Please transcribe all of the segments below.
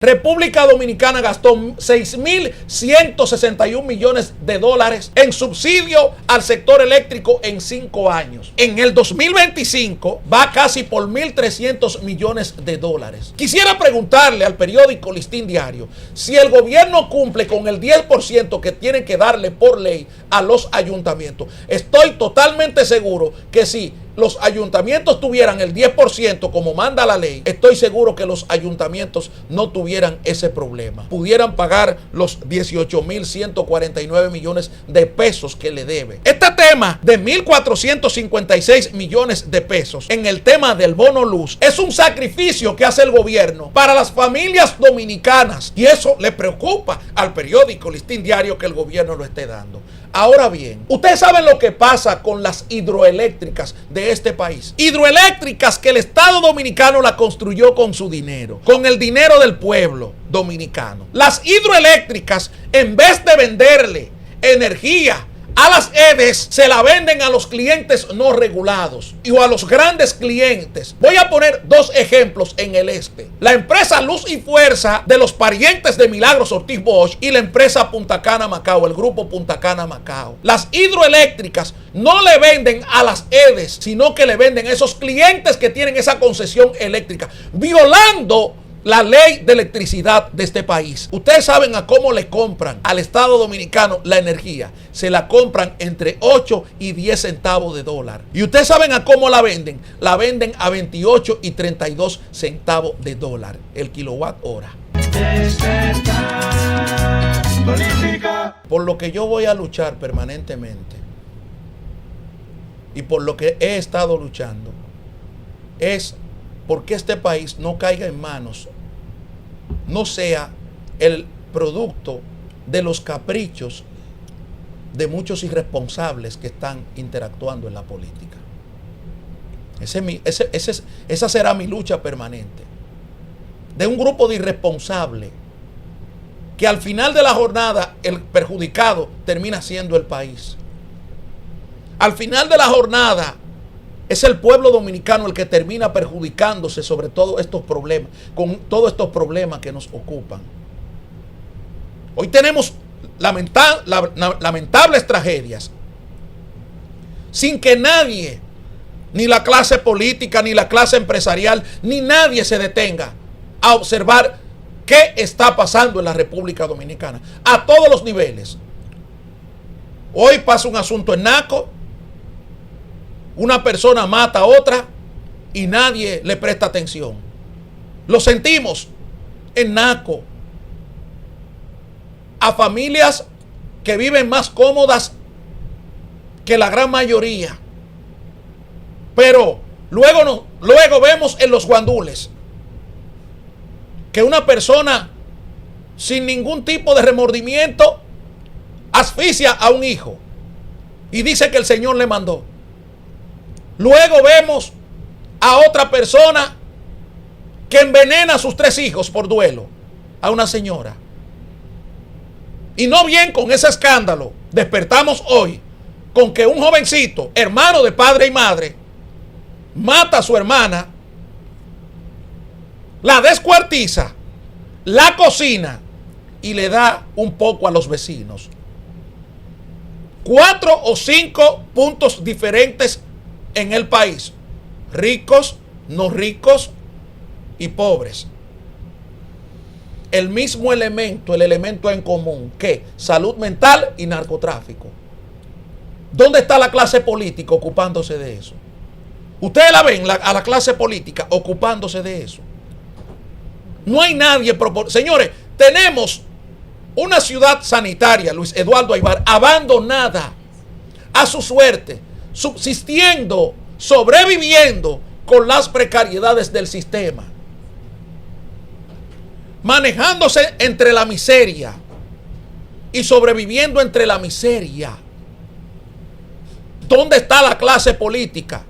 República Dominicana gastó 6.161 millones de dólares en subsidio al sector eléctrico en 5 años. En el 2025 va casi por 1.300 millones de dólares. Quisiera preguntarle al periódico Listín Diario si el gobierno cumple con el 10% que tiene que darle por ley a los ayuntamientos. Estoy totalmente seguro que si los ayuntamientos tuvieran el 10% como manda la ley, estoy seguro que los ayuntamientos no tuvieran ese problema. Pudieran pagar los 18.149 millones de pesos que le debe. Este tema de 1.456 millones de pesos en el tema del bono luz es un sacrificio que hace el gobierno para las familias dominicanas, y eso le preocupa al periódico Listín Diario que el gobierno lo esté dando. Ahora bien, ustedes saben lo que pasa con las hidroeléctricas de este país. Hidroeléctricas que el Estado dominicano la construyó con su dinero, con el dinero del pueblo dominicano. Las hidroeléctricas, en vez de venderle energía a las EDES, se la venden a los clientes no regulados o a los grandes clientes. Voy a poner 2 ejemplos en el este. La empresa Luz y Fuerza de los parientes de Milagros Ortiz Bosch y la empresa Punta Cana Macao, el grupo Punta Cana Macao. Las hidroeléctricas no le venden a las EDES, sino que le venden a esos clientes que tienen esa concesión eléctrica, violando la ley de electricidad de este país. Ustedes saben a cómo le compran al Estado dominicano la energía. Se la compran entre 8 y 10 centavos de dólar. Y ustedes saben a cómo la venden. La venden a 28 y 32 centavos de dólar el kilowatt hora. Por lo que yo voy a luchar permanentemente y por lo que he estado luchando es porque este país no caiga en manos, no sea el producto de los caprichos de muchos irresponsables que están interactuando en la política. Esa será mi lucha permanente. De un grupo de irresponsables que al final de la jornada el perjudicado termina siendo el país. Al final de la jornada es el pueblo dominicano el que termina perjudicándose sobre todos estos problemas, con todos estos problemas que nos ocupan. Hoy tenemos lamentables tragedias sin que nadie, ni la clase política, ni la clase empresarial, ni nadie se detenga a observar qué está pasando en la República Dominicana a todos los niveles. Hoy pasa un asunto en Naco. Una persona mata a otra y nadie le presta atención. Lo sentimos en Naco. A familias que viven más cómodas que la gran mayoría. Pero luego vemos en los guandules que una persona sin ningún tipo de remordimiento asfixia a un hijo y dice que el Señor le mandó. Luego vemos a otra persona que envenena a sus 3 hijos por duelo, a una señora. Y no bien con ese escándalo, despertamos hoy con que un jovencito, hermano de padre y madre, mata a su hermana, la descuartiza, la cocina y le da un poco a los vecinos. 4 o 5 puntos diferentes en el país, ricos, no ricos y pobres. El mismo elemento, el elemento en común, que salud mental y narcotráfico. ¿Dónde está la clase política ocupándose de eso? Ustedes la ven a la clase política ocupándose de eso. No hay nadie. Señores, tenemos una ciudad sanitaria, Luis Eduardo Aybar, abandonada a su suerte, subsistiendo, sobreviviendo con las precariedades del sistema, manejándose entre la miseria y sobreviviendo entre la miseria. ¿Dónde está la clase política?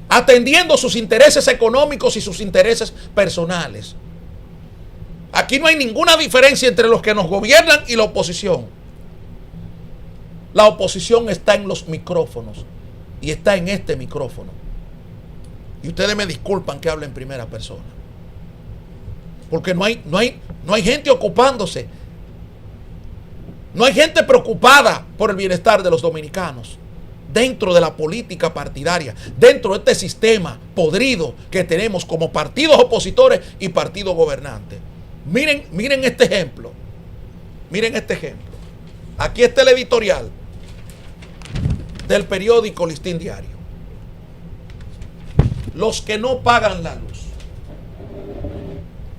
Atendiendo sus intereses económicos y sus intereses personales. Aquí no hay ninguna diferencia entre los que nos gobiernan y la oposición. La oposición está en los micrófonos y está en este micrófono. Y ustedes me disculpan que hable en primera persona. porque no hay gente ocupándose. No hay gente preocupada por el bienestar de los dominicanos dentro de la política partidaria, dentro de este sistema podrido que tenemos como partidos opositores y partidos gobernantes. Miren este ejemplo. Miren este ejemplo. Aquí está el editorial del periódico Listín Diario. Los que no pagan la luz.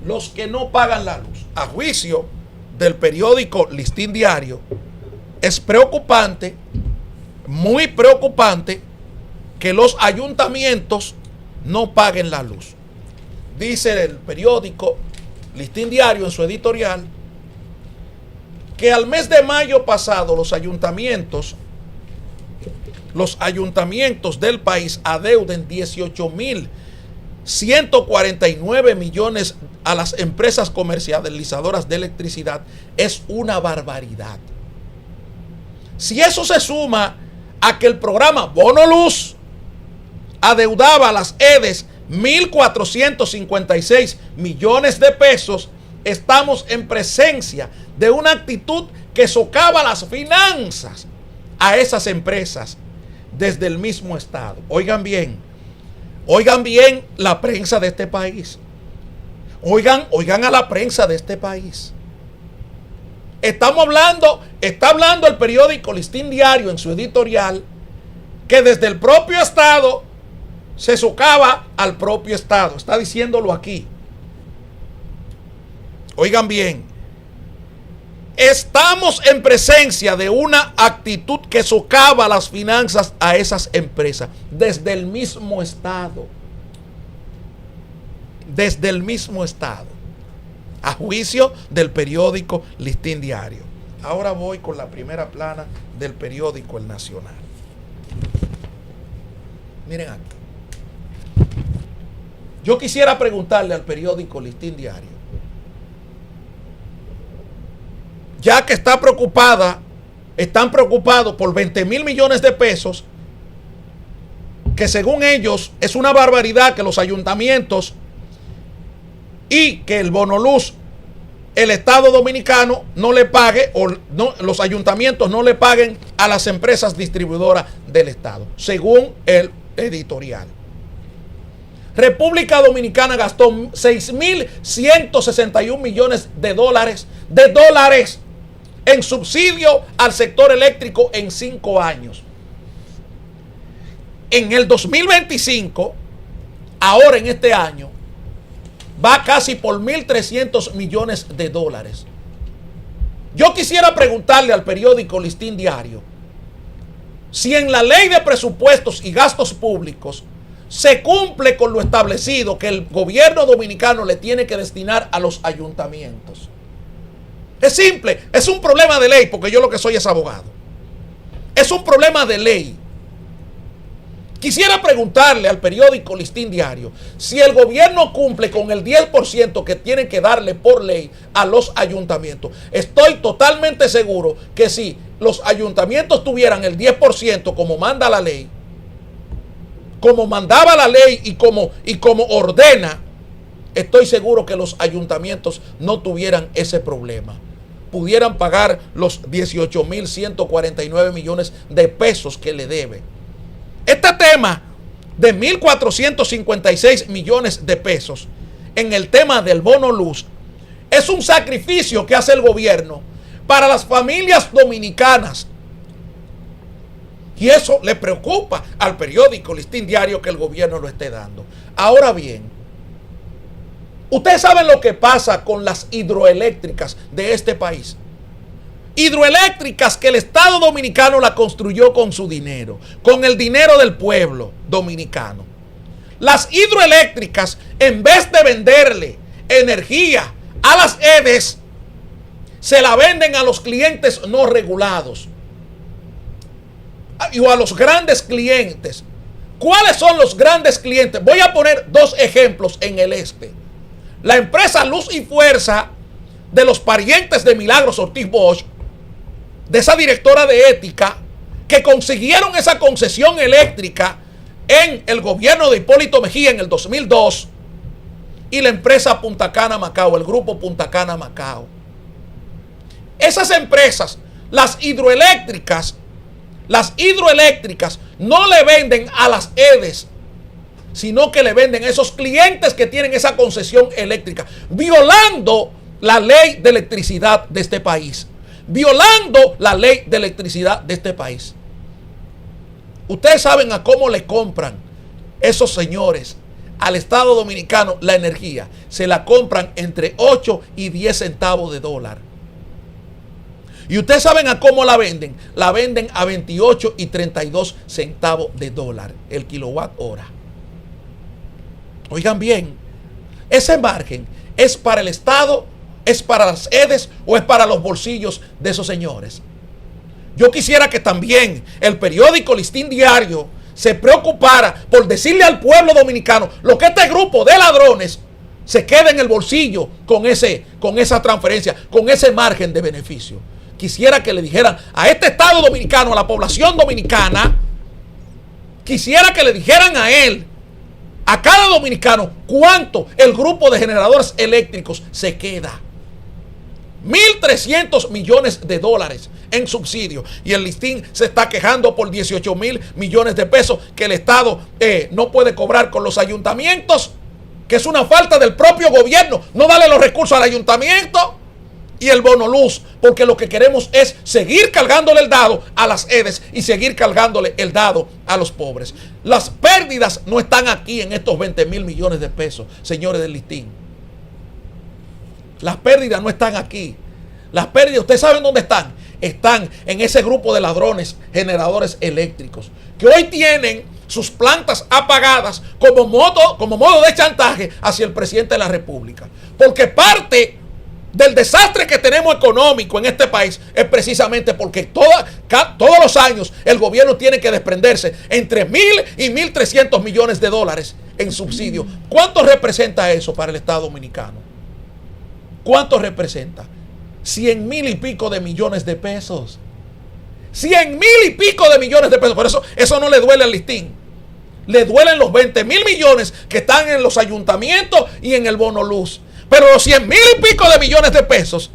Los que no pagan la luz. A juicio del periódico Listín Diario, es preocupante, muy preocupante, que los ayuntamientos no paguen la luz. Dice el periódico Listín Diario en su editorial que al mes de mayo pasado los ayuntamientos del país adeuden 18.149 millones a las empresas comercializadoras de electricidad. Es una barbaridad. Si eso se suma a que el programa Bono Luz adeudaba a las EDES 1.456 millones de pesos, estamos en presencia de una actitud que socava las finanzas a esas empresas desde el mismo Estado. Oigan bien la prensa de este país. Oigan a la prensa de este país. Está hablando el periódico Listín Diario en su editorial que desde el propio Estado se socava al propio Estado. Está diciéndolo aquí. Oigan bien. Estamos en presencia de una actitud que socava las finanzas a esas empresas desde el mismo Estado. Desde el mismo Estado. A juicio del periódico Listín Diario. Ahora voy con la primera plana del periódico El Nacional. Miren aquí. Yo quisiera preguntarle al periódico Listín Diario, ya que están preocupados por 20,000 millones de pesos, que según ellos es una barbaridad que los ayuntamientos y que el Bono Luz, el Estado dominicano no le pague, o no, los ayuntamientos no le paguen a las empresas distribuidoras del Estado, según el editorial. República Dominicana gastó 6.161 millones de dólares en subsidio al sector eléctrico en 5 años. En el 2025, ahora en este año, va casi por 1.300 millones de dólares. Yo quisiera preguntarle al periódico Listín Diario si en la ley de presupuestos y gastos públicos se cumple con lo establecido que el gobierno dominicano le tiene que destinar a los ayuntamientos. Es simple, es un problema de ley, porque yo lo que soy es abogado. Es un problema de ley. Quisiera preguntarle al periódico Listín Diario si el gobierno cumple con el 10% que tiene que darle por ley a los ayuntamientos. Estoy totalmente seguro que si los ayuntamientos tuvieran el 10% como manda la ley, como mandaba la ley y como ordena, estoy seguro que los ayuntamientos no tuvieran ese problema. Pudieran pagar los 18.149 millones de pesos que le debe. Este tema de 1.456 millones de pesos en el tema del Bono Luz es un sacrificio que hace el gobierno para las familias dominicanas. Y eso le preocupa al periódico Listín Diario que el gobierno lo esté dando. Ahora bien, ustedes saben lo que pasa con las hidroeléctricas de este país. Hidroeléctricas que el Estado dominicano la construyó con su dinero, con el dinero del pueblo dominicano. Las hidroeléctricas, en vez de venderle energía a las EDES, se la venden a los clientes no regulados o a los grandes clientes. ¿Cuáles son los grandes clientes? Voy a poner 2 ejemplos en el este. La empresa Luz y Fuerza de los parientes de Milagros Ortiz Bosch, de esa directora de ética, que consiguieron esa concesión eléctrica en el gobierno de Hipólito Mejía en el 2002, y la empresa Punta Cana Macao, el grupo Punta Cana Macao. Esas empresas, las hidroeléctricas no le venden a las EDES, sino que le venden a esos clientes que tienen esa concesión eléctrica, violando la ley de electricidad de este país. Violando la ley de electricidad de este país. Ustedes saben a cómo le compran esos señores al Estado Dominicano la energía. Se la compran entre 8 y 10 centavos de dólar. Y ustedes saben a cómo la venden. La venden a 28 y 32 centavos de dólar el kilowatt hora. Oigan bien, ese margen es para el Estado, es para las EDES o es para los bolsillos de esos señores. Yo quisiera que también el periódico Listín Diario se preocupara por decirle al pueblo dominicano lo que este grupo de ladrones se queda en el bolsillo con esa transferencia, con ese margen de beneficio. Quisiera que le dijeran a este Estado dominicano, a la población dominicana, quisiera que le dijeran a él, a cada dominicano, cuánto el grupo de generadores eléctricos se queda. 1.300 millones de dólares en subsidio. Y el Listín se está quejando por 18.000 millones de pesos que el Estado no puede cobrar con los ayuntamientos, que es una falta del propio gobierno, no darle los recursos al ayuntamiento. Y el bono luz, porque lo que queremos es seguir cargándole el dado a las EDES y seguir cargándole el dado a los pobres. Las pérdidas no están aquí en estos 20.000 millones de pesos, señores del Listín. Las pérdidas no están aquí. Las pérdidas, ¿ustedes saben dónde están? Están en ese grupo de ladrones generadores eléctricos, que hoy tienen sus plantas apagadas como modo de chantaje hacia el presidente de la República. Porque parte del desastre que tenemos económico en este país es precisamente porque todos los años el gobierno tiene que desprenderse entre 1.000 y 1.300 millones de dólares en subsidio. ¿Cuánto representa eso para el Estado Dominicano? ¿Cuánto representa? 100.000 y pico de millones de pesos. 100.000 y pico de millones de pesos. Por eso no le duele al Listín. Le duelen los 20.000 millones que están en los ayuntamientos y en el bono luz. Pero los 100.000 y pico de millones de pesos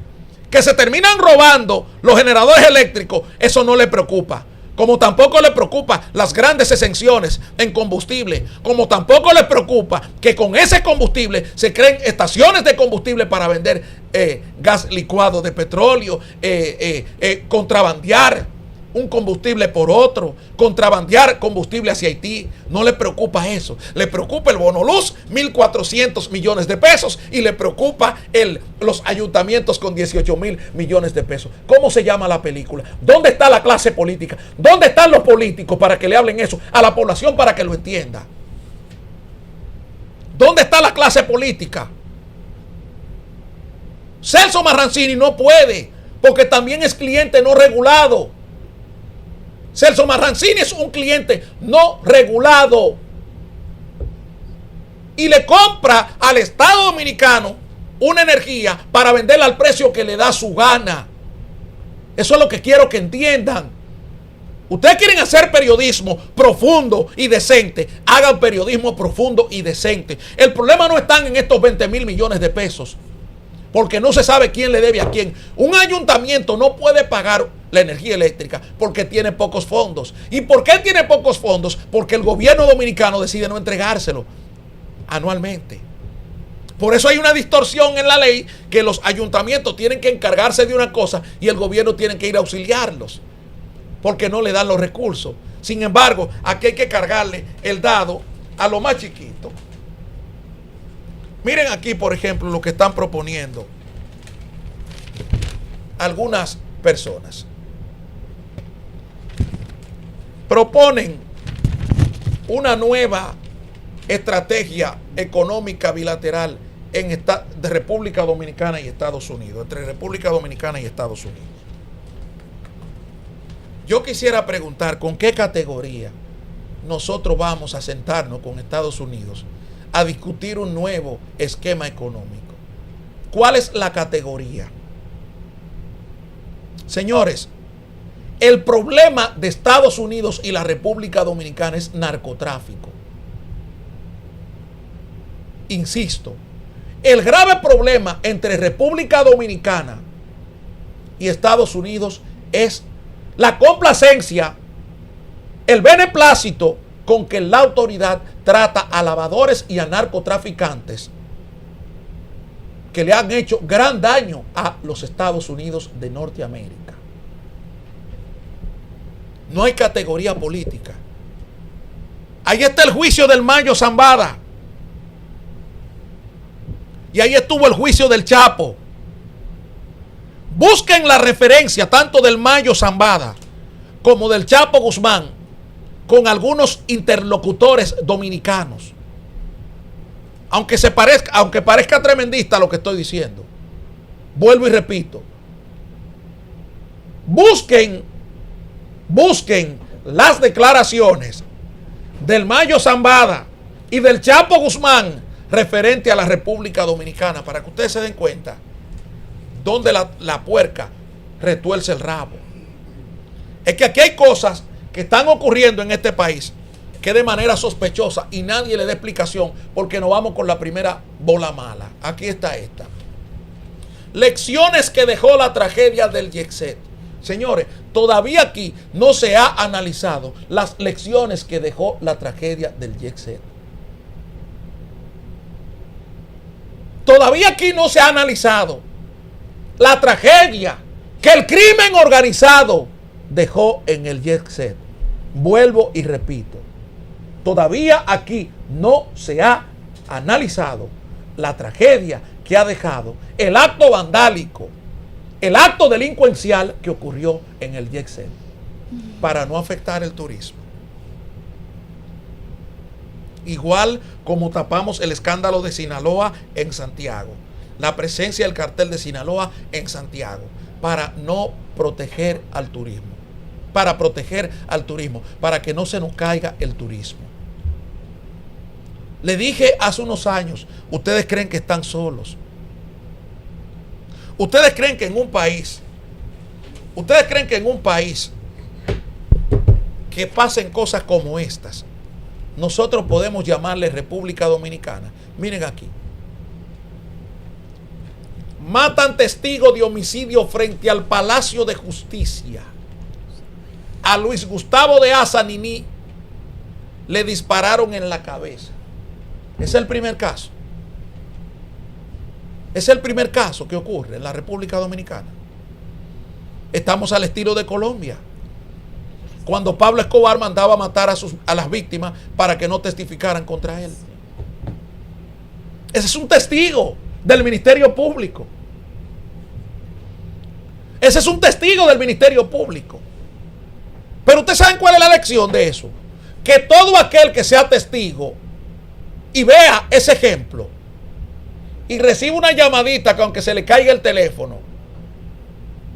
que se terminan robando los generadores eléctricos, eso no le preocupa. Como tampoco le preocupa las grandes exenciones en combustible. Como tampoco le preocupa que con ese combustible se creen estaciones de combustible para vender gas licuado de petróleo, contrabandear un combustible por otro, contrabandear combustible hacia Haití. No le preocupa eso. Le preocupa el bono luz, 1.400 millones de pesos, y le preocupa los ayuntamientos con 18.000 millones de pesos. ¿Cómo se llama la película? ¿Dónde está la clase política? ¿Dónde están los políticos para que le hablen eso a la población para que lo entienda? ¿Dónde está la clase política? Celso Marrancini no puede, porque también es cliente no regulado. Celso Marrancini es un cliente no regulado y le compra al Estado Dominicano una energía para venderla al precio que le da su gana. Eso es lo que quiero que entiendan. Ustedes quieren hacer periodismo profundo y decente, hagan periodismo profundo y decente. El problema no está en estos 20.000 millones de pesos, porque no se sabe quién le debe a quién. Un ayuntamiento no puede pagar la energía eléctrica porque tiene pocos fondos. ¿Y por qué tiene pocos fondos? Porque el gobierno dominicano decide no entregárselo anualmente. Por eso hay una distorsión en la ley, que los ayuntamientos tienen que encargarse de una cosa y el gobierno tiene que ir a auxiliarlos, porque no le dan los recursos. Sin embargo, aquí hay que cargarle el dado a lo más chiquito. Miren aquí, por ejemplo, lo que están proponiendo algunas personas. Proponen una nueva estrategia económica bilateral de República Dominicana y Estados Unidos, entre República Dominicana y Estados Unidos. Yo quisiera preguntar, ¿con qué categoría nosotros vamos a sentarnos con Estados Unidos a discutir un nuevo esquema económico? ¿Cuál es la categoría? Señores, el problema de Estados Unidos y la República Dominicana es narcotráfico. Insisto, El grave problema entre República Dominicana y Estados Unidos es la complacencia, el beneplácito con que la autoridad trata a lavadores y a narcotraficantes que le han hecho gran daño a los Estados Unidos de Norteamérica. No hay categoría política. Ahí está el juicio del Mayo Zambada. Y ahí estuvo el juicio del Chapo. Busquen la referencia tanto del Mayo Zambada como del Chapo Guzmán con algunos interlocutores dominicanos. Aunque parezca tremendista lo que estoy diciendo. Vuelvo y repito. Busquen las declaraciones del Mayo Zambada y del Chapo Guzmán referente a la República Dominicana para que ustedes se den cuenta donde la puerca retuerce el rabo. Es que aquí hay cosas que están ocurriendo en este país que de manera sospechosa y nadie le da explicación porque nos vamos con la primera bola mala. Aquí está esta. Lecciones que dejó la tragedia del Yexet. Señores, todavía aquí no se ha analizado las lecciones que dejó la tragedia del Yexet. Todavía aquí no se ha analizado la tragedia que el crimen organizado dejó en el Yexet. Vuelvo y repito. Todavía aquí no se ha analizado la tragedia que ha dejado el acto vandálico, el acto delincuencial que ocurrió en el Yexet para no afectar el turismo. Igual como tapamos el escándalo de Sinaloa en Santiago, la presencia del cartel de Sinaloa en Santiago, para no proteger al turismo, para que no se nos caiga el turismo. Le dije hace unos años, ustedes creen que están solos. Ustedes creen que en un país que pasen cosas como estas, nosotros podemos llamarle República Dominicana. Miren aquí. Matan testigo de homicidio frente al Palacio de Justicia. A Luis Gustavo de Asa Nini le dispararon en la cabeza. Es el primer caso. Es el primer caso que ocurre en la República Dominicana. Estamos al estilo de Colombia, cuando Pablo Escobar mandaba matar a las víctimas para que no testificaran contra él. Ese es un testigo del Ministerio Público. Ese es un testigo del Ministerio Público. Pero ustedes saben cuál es la lección de eso. Que todo aquel que sea testigo y vea ese ejemplo y recibe una llamadita que aunque se le caiga el teléfono,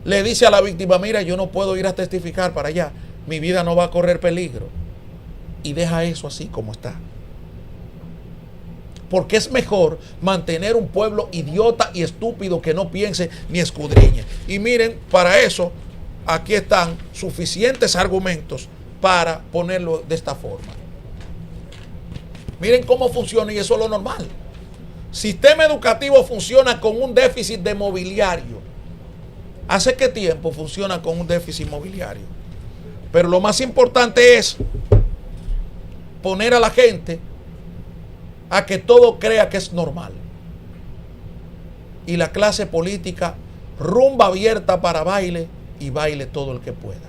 le dice a la víctima: mira, yo no puedo ir a testificar para allá, mi vida no va a correr peligro, y deja eso así como está. Porque es mejor mantener un pueblo idiota y estúpido que no piense ni escudriñe. Y miren, para eso aquí están suficientes argumentos para ponerlo de esta forma. Miren cómo funciona, y eso es lo normal. Sistema educativo funciona con un déficit de mobiliario. ¿Hace qué tiempo funciona con un déficit mobiliario? Pero lo más importante es poner a la gente a que todo crea que es normal. Y la clase política, rumba abierta para baile, y baile todo el que pueda.